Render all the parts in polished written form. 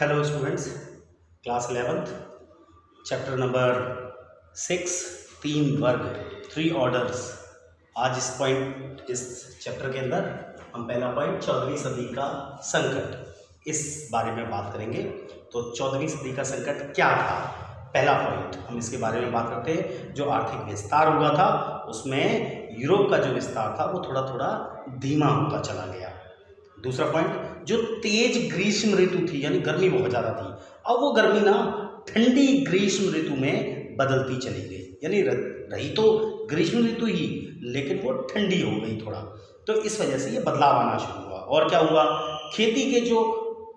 Hello students, class 11th chapter number 6 तीन वर्ग 3 orders. आज इस चैप्टर के अंदर हम पहला पॉइंट 14वीं सदी का संकट इस बारे में बात करेंगे। तो 14वीं सदी का संकट क्या था, पहला पॉइंट हम इसके बारे में बात करते हैं। जो आर्थिक विस्तार हुआ था उसमें यूरोप का जो विस्तार था वो थोड़ा थोड़ा धीमा होता चला गया। दूसरा पॉइंट, जो तेज ग्रीष्म ऋतु थी यानी गर्मी बहुत ज़्यादा थी, अब वो गर्मी ना ठंडी ग्रीष्म ऋतु में बदलती चली गई। यानी रही तो ग्रीष्म ऋतु ही, लेकिन वो ठंडी हो गई थोड़ा। तो इस वजह से ये बदलाव आना शुरू हुआ। और क्या हुआ, खेती के जो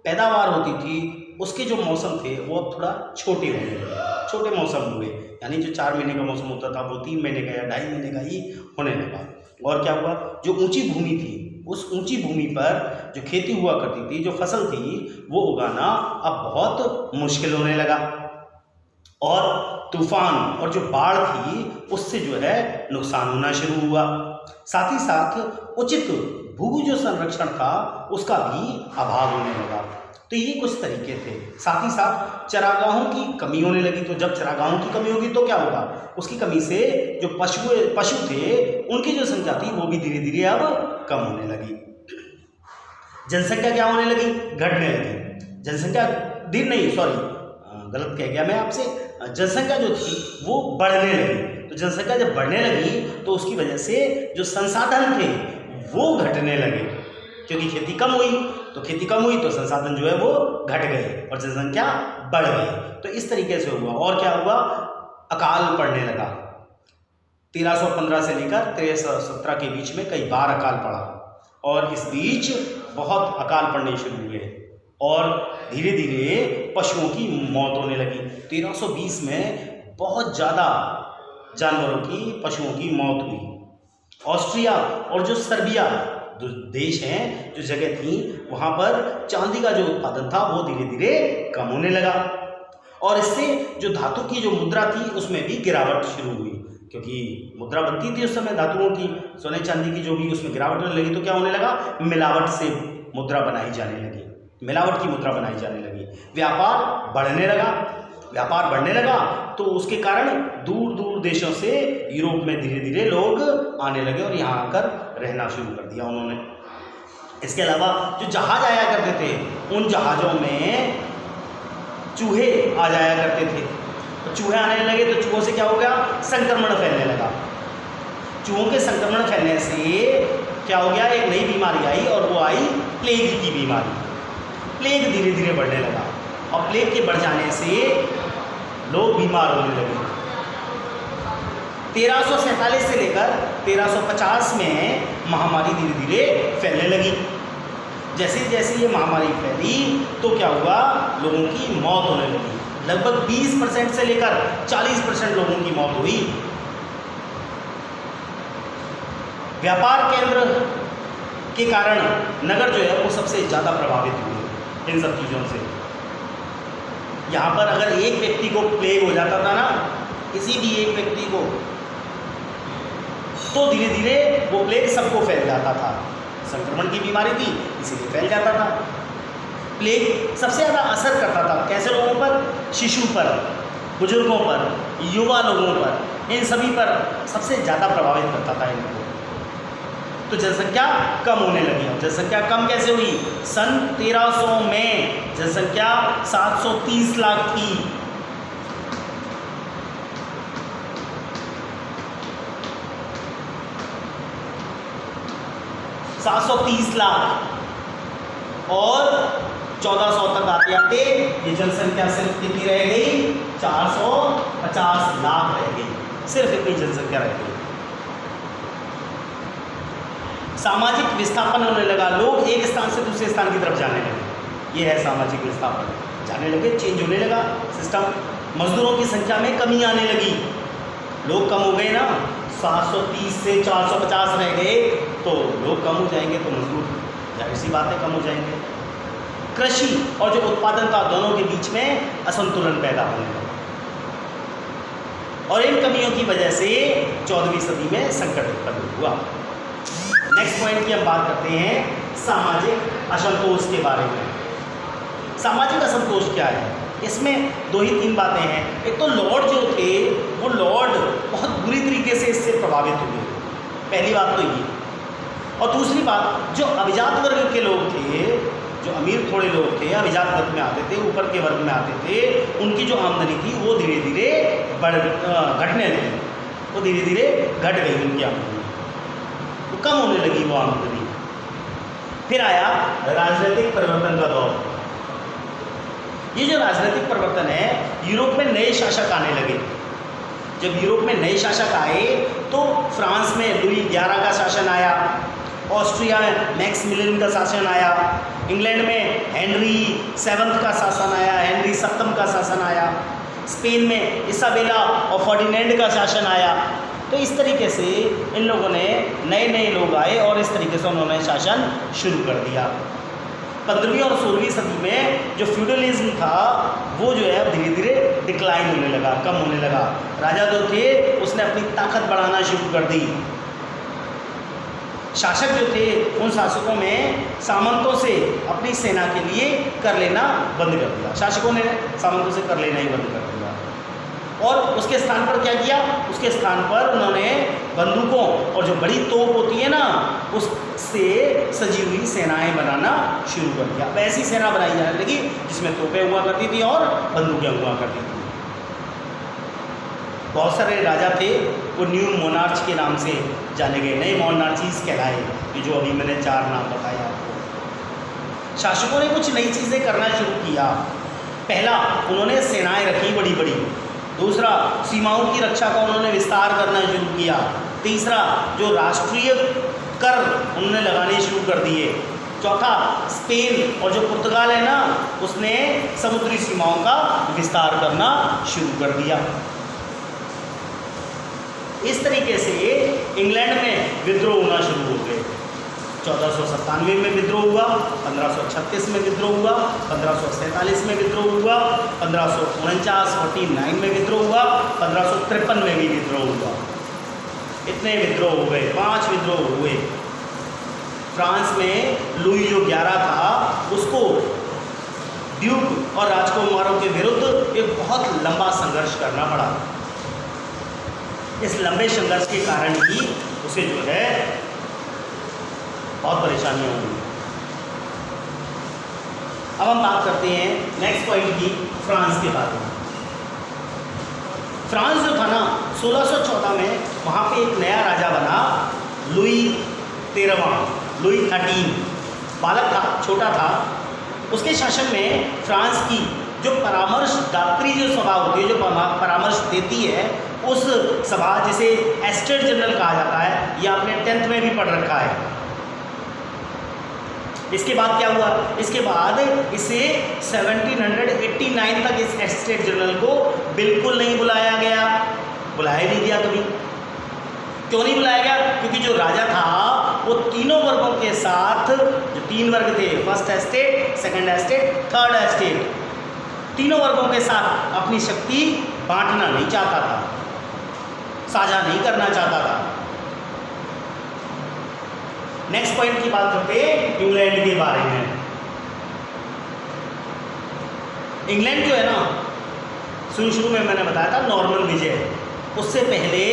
पैदावार होती थी उसके जो मौसम थे वो अब थोड़ा छोटे होने लगे, छोटे मौसम हुए। यानी जो 4 महीने का मौसम होता था वो 3 महीने का या 2.5 महीने का ही होने लगा। और क्या हुआ, जो ऊंची भूमि थी उस ऊंची भूमि पर जो खेती हुआ करती थी, जो फसल थी, वो उगाना अब बहुत मुश्किल होने लगा। और तूफान और जो बाढ़ थी उससे जो है नुकसान होना शुरू हुआ। साथ ही साथ उचित भू जो संरक्षण था उसका भी अभाव होने लगा। तो ये कुछ तरीके थे। साथ ही साथ चरागाहों की कमी होने लगी। तो जब चरागाहों की कमी होगी तो क्या होगा, उसकी कमी से जो पशु थे उनकी जो संख्या थी वो भी धीरे धीरे अब कम होने लगी। जनसंख्या क्या होने लगी, घटने लगी। जनसंख्या गलत कह गया मैं आपसे। जनसंख्या जो थी वो बढ़ने लगी। तो जनसंख्या जब बढ़ने लगी तो उसकी वजह से जो संसाधन थे वो घटने लगे, क्योंकि खेती कम हुई। तो खेती कम हुई तो संसाधन जो है वो घट गए और जनसंख्या बढ़ गई। तो इस तरीके से हुआ। और क्या हुआ, अकाल पड़ने लगा। 1315 से लेकर 1317 के बीच में कई बार अकाल पड़ा और इस बीच बहुत अकाल पड़ने शुरू हुए और धीरे धीरे पशुओं की मौत होने लगी। 1320 में बहुत ज़्यादा जानवरों की, पशुओं की मौत हुई। ऑस्ट्रिया और जो सर्बिया जो देश हैं, जो जगह थी, वहाँ पर चांदी का जो उत्पादन था वो धीरे धीरे कम होने लगा। और इससे जो धातु की जो मुद्रा थी उसमें भी गिरावट शुरू हुई, क्योंकि मुद्रा बनती थी उस समय धातुओं की, सोने चांदी की, जो भी उसमें गिरावट होने लगी। तो क्या होने लगा, मिलावट से मुद्रा बनाई जाने लगी, मिलावट की मुद्रा बनाई जाने लगी। व्यापार बढ़ने लगा। व्यापार बढ़ने लगा तो उसके कारण दूर दूर देशों से यूरोप में धीरे धीरे लोग आने लगे और यहाँ आकर रहना शुरू कर दिया उन्होंने। इसके अलावा जो जहाज आया करते थे उन जहाज़ों में चूहे आ जाया करते थे। तो चूहे आने लगे तो चूहों से क्या हो गया, संक्रमण फैलने लगा। चूहों के संक्रमण फैलने से क्या हो गया, एक नई बीमारी आई और वो आई प्लेग की बीमारी। प्लेग धीरे धीरे बढ़ने लगा और प्लेग के बढ़ जाने से लोग बीमार होने लगे। 1347 से लेकर 1350 में महामारी धीरे धीरे फैलने लगी। जैसे जैसे ये महामारी फैली तो क्या हुआ, लोगों की मौत होने लगी। लगभग 20% से लेकर 40% लोगों की मौत हुई। व्यापार केंद्र के कारण नगर जो है वो सबसे ज़्यादा प्रभावित हुए इन सब चीज़ों से। यहाँ पर अगर एक व्यक्ति को प्लेग हो जाता था ना, किसी भी एक व्यक्ति को, तो धीरे धीरे वो प्लेग सबको फैल जाता था। संक्रमण की बीमारी थी इसीलिए फैल जाता था। प्लेग सबसे ज़्यादा असर करता था कैसे लोगों पर, शिशु पर, बुजुर्गों पर, युवा लोगों पर, इन सभी पर सबसे ज़्यादा प्रभावित करता था इनको। तो जनसंख्या कम होने लगी। अब जनसंख्या कम कैसे हुई, सन 1300 में जनसंख्या 730 लाख थी। और 1400 तक आते आते ये जनसंख्या सिर्फ कितनी रह गई, 450 लाख रह गई। सिर्फ इतनी जनसंख्या रह गई। सामाजिक विस्थापन होने लगा। लोग एक स्थान से दूसरे स्थान की तरफ जाने लगे। ये है सामाजिक विस्थापन, जाने लगे, चेंज होने लगा सिस्टम। मजदूरों की संख्या में कमी आने लगी। लोग कम हो गए ना, 730 से 450 रह गए, तो लोग कम हो जाएंगे तो मजदूर जाहिर सी बात है कम हो जाएंगे। कृषि और जो उत्पादन था दोनों के बीच में असंतुलन पैदा होने लगा और इन कमियों की वजह से 14वीं सदी में संकट उत्पन्न हुआ। नेक्स्ट पॉइंट की हम बात करते हैं सामाजिक असंतोष के बारे में। सामाजिक असंतोष क्या है, इसमें 2 ही 3 बातें हैं। एक तो लॉर्ड जो थे वो लॉर्ड बहुत बुरी तरीके से इससे प्रभावित हुए, पहली बात तो ये। और दूसरी बात, जो अभिजात वर्ग के लोग थे, जो अमीर थोड़े लोग थे, अभिजात वर्ग में आते थे, ऊपर के वर्ग में आते थे, उनकी जो आमदनी थी वो धीरे धीरे घटने लगी, वो धीरे धीरे घट गई उनकी आमदनी, तो कम होने लगी वो आमदनी। फिर आया राजनीतिक परिवर्तन का दौर। ये जो राजनीतिक परिवर्तन है, यूरोप में नए शासक आने लगे। जब यूरोप में नए शासक आए तो फ्रांस में लुई 11 का शासन आया, ऑस्ट्रिया में मैक्सिमिलियन का शासन आया, इंग्लैंड में हेनरी 7 का शासन आया, हेनरी 7 का शासन आया, स्पेन में इसाबेला और फर्डिनेंड का शासन आया। तो इस तरीके से इन लोगों ने, नए नए लोग आए और इस तरीके से उन्होंने शासन शुरू कर दिया। 15वीं और 16वीं सदी में जो फ्यूडलिज्म था वो जो है धीरे धीरे डिक्लाइन होने लगा, कम होने लगा। राजा जो थे उसने अपनी ताकत बढ़ाना शुरू कर दी। शासक जो थे उन शासकों में सामंतों से अपनी सेना के लिए कर लेना बंद कर दिया। शासकों ने सामंतों से कर लेना ही बंद कर दिया और उसके स्थान पर क्या किया, उसके स्थान पर उन्होंने बंदूकों और जो बड़ी तोप होती है ना, उससे सजी हुई सेनाएं बनाना शुरू कर दिया। वैसी सेना बनाई जाने लगी जिसमें तोपें हुआ करती थी और बंदूकें हुआ करती थी। बहुत सारे राजा थे, वो न्यू मोनार्च के नाम से जाने गए, नए मोनार्चीज कहलाए, ये जो अभी मैंने 4 नाम बताया आपको। शासकों ने कुछ नई चीज़ें करना शुरू किया। पहला, उन्होंने सेनाएं रखी बड़ी बड़ी। दूसरा, सीमाओं की रक्षा का उन्होंने विस्तार करना शुरू किया। तीसरा, जो राष्ट्रीय कर उन्होंने लगाने शुरू कर दिए। चौथा, स्पेन और जो पुर्तगाल है ना, उसने समुद्री सीमाओं का विस्तार करना शुरू कर दिया। इस तरीके से इंग्लैंड में विद्रोह होना शुरू हो गए। 1497 में विद्रोह हुआ, 1536 में विद्रोह हुआ, 1547 में विद्रोह हुआ, 1549 में विद्रोह हुआ, 1553 में भी विद्रोह हुआ। इतने विद्रोह हो गए, 5 विद्रोह हुए। फ्रांस में लुई जो 11 था उसको ड्यूक और राजकुमारों के विरुद्ध एक बहुत लंबा संघर्ष करना पड़ा। इस लंबे संघर्ष के कारण ही उसे जो है बहुत परेशानियाँ हुई। अब हम बात करते हैं नेक्स्ट पॉइंट की, फ्रांस के बारे में। फ्रांस जो था ना, 1614 में वहाँ पे एक नया राजा बना, लुई 13वां, लुई 13। बालक था, छोटा था। उसके शासन में फ्रांस की जो परामर्शदात्री जो सभा होती है, जो परामर्श देती है, उस सभा जिसे एस्टेट जनरल कहा जाता है, ये आपने 10th में भी पढ़ रखा है। इसके बाद क्या हुआ, इसके बाद इसे 1789 तक इस एस्टेट जनरल को बिल्कुल नहीं बुलाया गया, बुलाया नहीं गया कभी। क्यों नहीं बुलाया गया? क्योंकि जो राजा था वो तीनों वर्गों के साथ, जो 3 वर्ग थे, first estate, second estate, third estate, तीनों वर्गों के साथ अपनी शक्ति बांटना नहीं चाहता था, साझा नहीं करना चाहता था। नेक्स्ट पॉइंट की बात करते हैं इंग्लैंड के बारे में। इंग्लैंड जो है ना, शुरू में मैंने बताया था नॉर्मन विजय, उससे पहले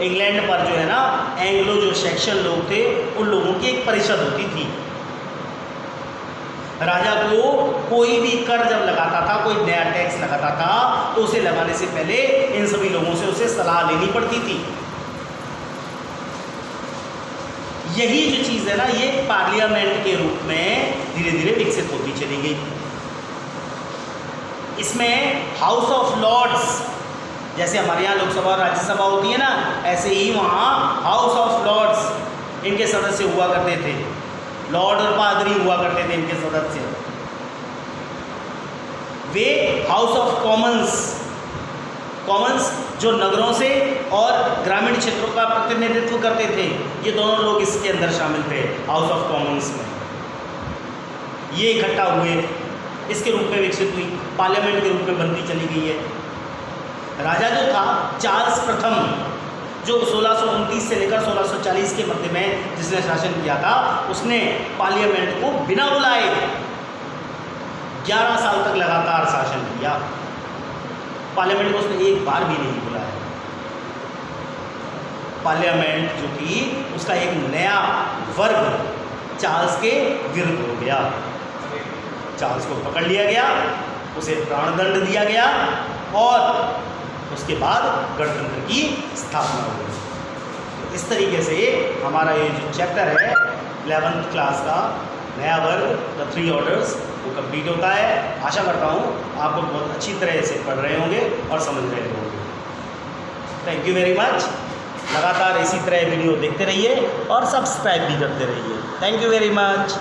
इंग्लैंड पर जो है ना एंग्लो जो सेक्शन लोग थे, उन लोगों की एक परिषद होती थी। राजा को कोई भी कर जब लगाता था, कोई नया टैक्स लगाता था, तो उसे लगाने से पहले इन सभी लोगों से उसे सलाह लेनी पड़ती थी। यही जो चीज़ है ना, ये पार्लियामेंट के रूप में धीरे धीरे विकसित होती चली गई। इसमें हाउस ऑफ लॉर्ड्स, जैसे हमारे यहाँ लोकसभा और राज्यसभा होती है ना, ऐसे ही वहाँ हाउस ऑफ लॉर्ड्स इनके सदस्य हुआ करते थे। लॉर्ड और पादरी हुआ करते थे इनके सदस्य। वे हाउस ऑफ कॉमन्स, कॉमन्स जो नगरों से और ग्रामीण क्षेत्रों का प्रतिनिधित्व करते थे, ये दोनों लोग इसके अंदर शामिल थे हाउस ऑफ कॉमन्स में। ये इकट्ठा हुए, इसके रूप में विकसित हुई, पार्लियामेंट के रूप में बनती चली गई है। राजा जो था चार्ल्स प्रथम, जो 1629 से लेकर 1640 के मध्य में जिसने शासन किया था, उसने पार्लियामेंट को बिना बुलाए 11 साल तक लगातार शासन किया। पार्लियामेंट को उसने एक बार भी नहीं बुलाया। पार्लियामेंट जो थी उसका एक नया वर्ग चार्ल्स के विरुद्ध हो गया। चार्ल्स को पकड़ लिया गया, उसे प्राणदंड दिया गया और उसके बाद गणतंत्र की स्थापना हो गई। तो इस तरीके से हमारा ये जो चैप्टर है 11th क्लास का नया वर्ग द 3 ऑर्डर्स वो कंप्लीट होता है। आशा करता हूँ आप लोग बहुत अच्छी तरह से पढ़ रहे होंगे और समझ रहे होंगे। Thank you very much. लगातार इसी तरह वीडियो देखते रहिए और सब्सक्राइब भी करते रहिए। Thank you very much.